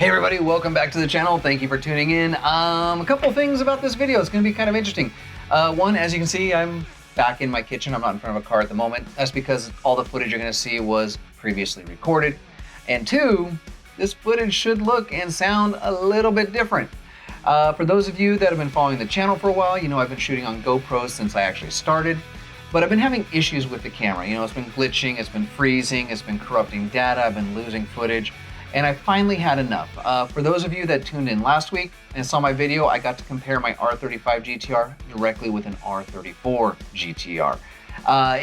Hey everybody, welcome back to the channel. Thank you for tuning in. A couple things about this video. It's going to be kind of interesting. One, as you can see, I'm back in my kitchen. I'm not in front of a car at the moment. That's because all the footage you're going to see was previously recorded. And two, this footage should look and sound a little bit different. For those of you that have been following the channel for a while, you know I've been shooting on GoPro since I actually started. But I've been having issues with the camera. You know, it's been glitching, it's been freezing, it's been corrupting data, I've been losing footage. And I finally had enough. For those of you that tuned in last week and saw my video, I got to compare my R35 GTR directly with an R34 GTR.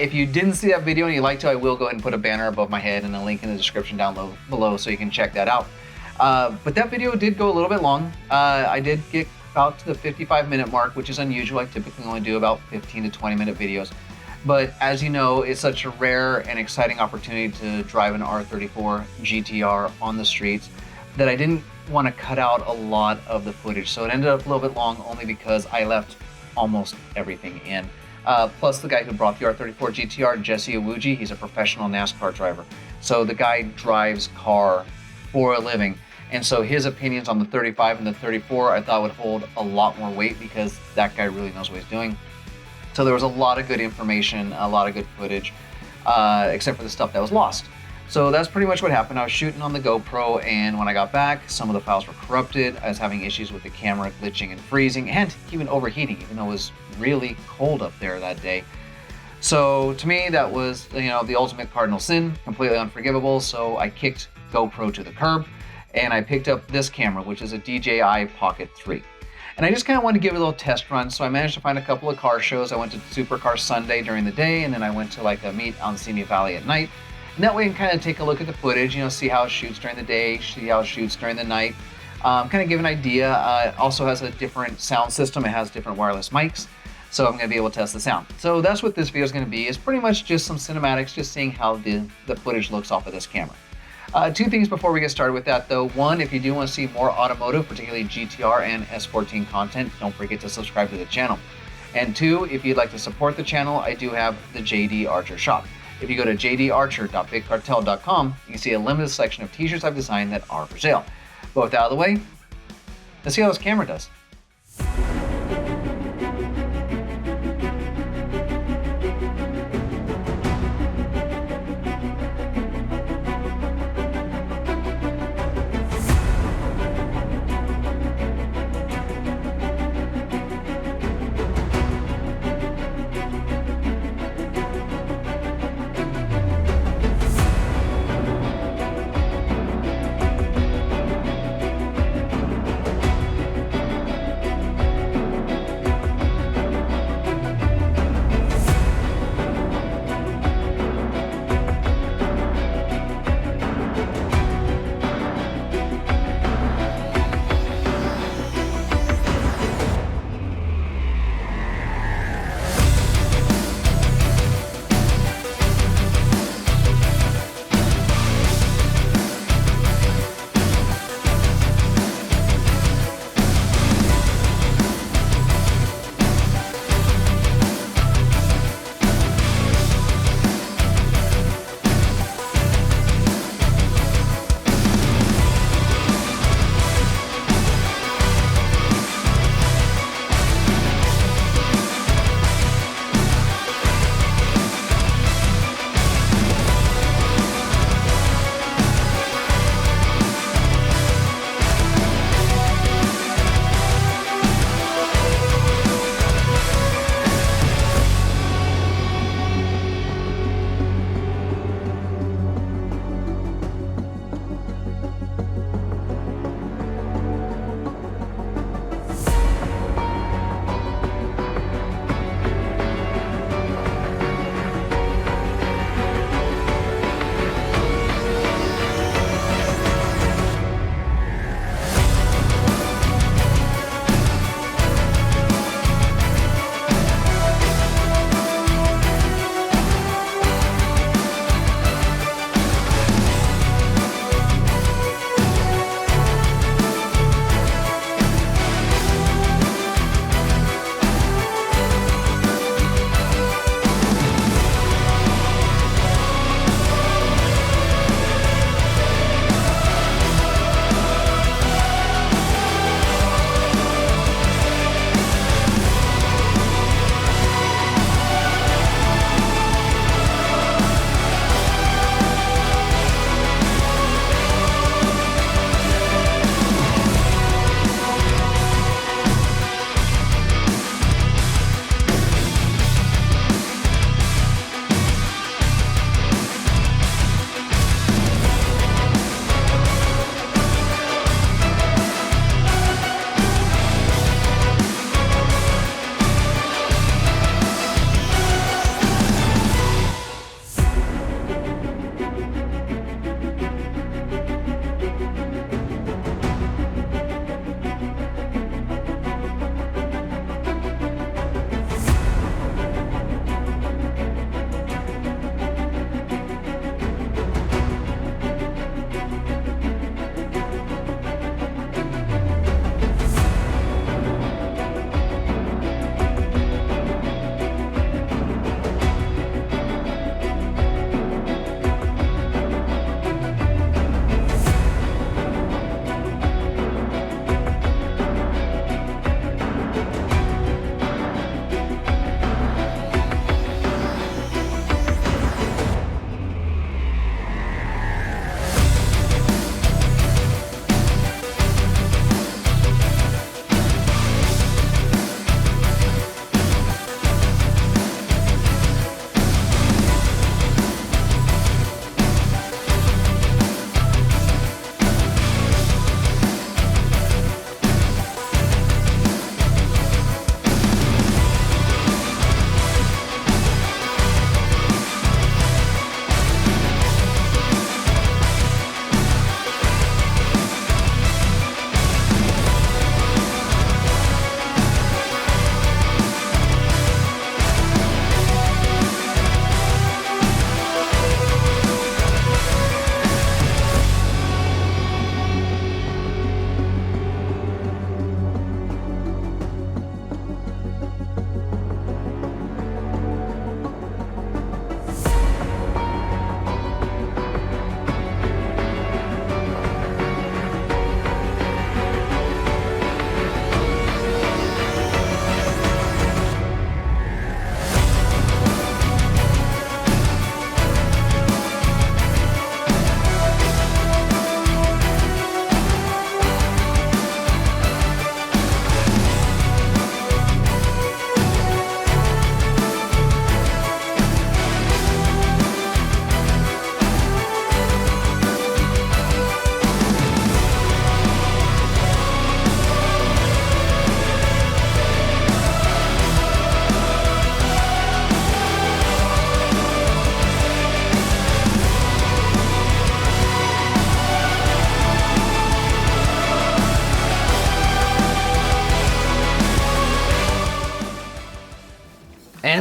If you didn't see that video and you'd like to, I will go ahead and put a banner above my head and a link in the description down below so you can check that out. But that video did go a little bit long. I did get about to the 55-minute mark, which is unusual. I typically only do about 15 to 20-minute videos. But as you know, it's such a rare and exciting opportunity to drive an R34 GTR on the streets that I didn't want to cut out a lot of the footage. So it ended up a little bit long only because I left almost everything in. Plus the guy who brought the R34 GTR, Jesse Awuji, he's a professional NASCAR driver. So the guy drives car for a living. And so his opinions on the 35 and the 34 I thought would hold a lot more weight because that guy really knows what he's doing. So there was a lot of good information, a lot of good footage, except for the stuff that was lost. So that's pretty much what happened. I was shooting on the GoPro, and when I got back, some of the files were corrupted. I was having issues with the camera glitching and freezing, and even overheating, even though it was really cold up there that day. So to me, that was, you know, the ultimate cardinal sin, completely unforgivable. So I kicked GoPro to the curb, and I picked up this camera, which is a DJI Pocket 3. And I just kind of wanted to give it a little test run, so I managed to find a couple of car shows. I went to Supercar Sunday during the day, and then I went to like a meet out in Simi Valley at night. And that way I can kind of take a look at the footage, you know, see how it shoots during the day, see how it shoots during the night, kind of give an idea. It also has a different sound system. It has different wireless mics, so I'm going to be able to test the sound. So that's what this video is going to be. It's pretty much just some cinematics, just seeing how the footage looks off of this camera. Two things before we get started with that though. One, if you do want to see more automotive, particularly GTR and S14 content, don't forget to subscribe to the channel. And two, if you'd like to support the channel, I do have the JD Archer shop. If you go to jdarcher.bigcartel.com, you can see a limited selection of t-shirts I've designed that are for sale. But with that out of the way, let's see how this camera does.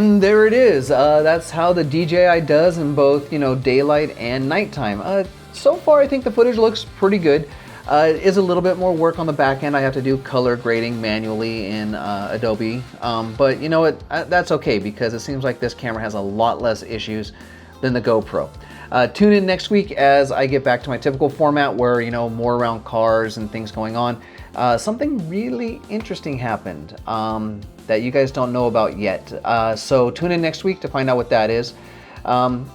And there it is. That's how the DJI does in both, daylight and nighttime. So far, I think the footage looks pretty good. It is a little bit more work on the back end. I have to do color grading manually in Adobe, but you know what? That's okay because it seems like this camera has a lot less issues than the GoPro. Tune in next week as I get back to my typical format where, more around cars and things going on. Something really interesting happened that you guys don't know about yet. So tune in next week to find out what that is.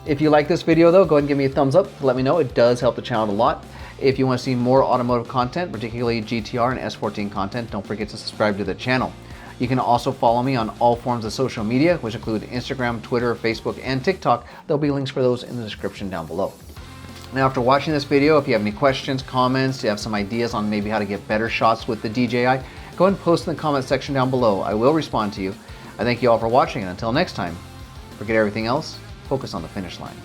If you like this video though, go ahead and give me a thumbs up. Let me know. It does help the channel a lot. If you want to see more automotive content, particularly GTR and S14 content, don't forget to subscribe to the channel. You can also follow me on all forms of social media, which include Instagram, Twitter, Facebook, and TikTok. There'll be links for those in the description down below. Now, after watching this video, if you have any questions, comments, you have some ideas on maybe how to get better shots with the DJI, go ahead and post in the comment section down below. I will respond to you. I thank you all for watching, and until next time, forget everything else, focus on the finish line.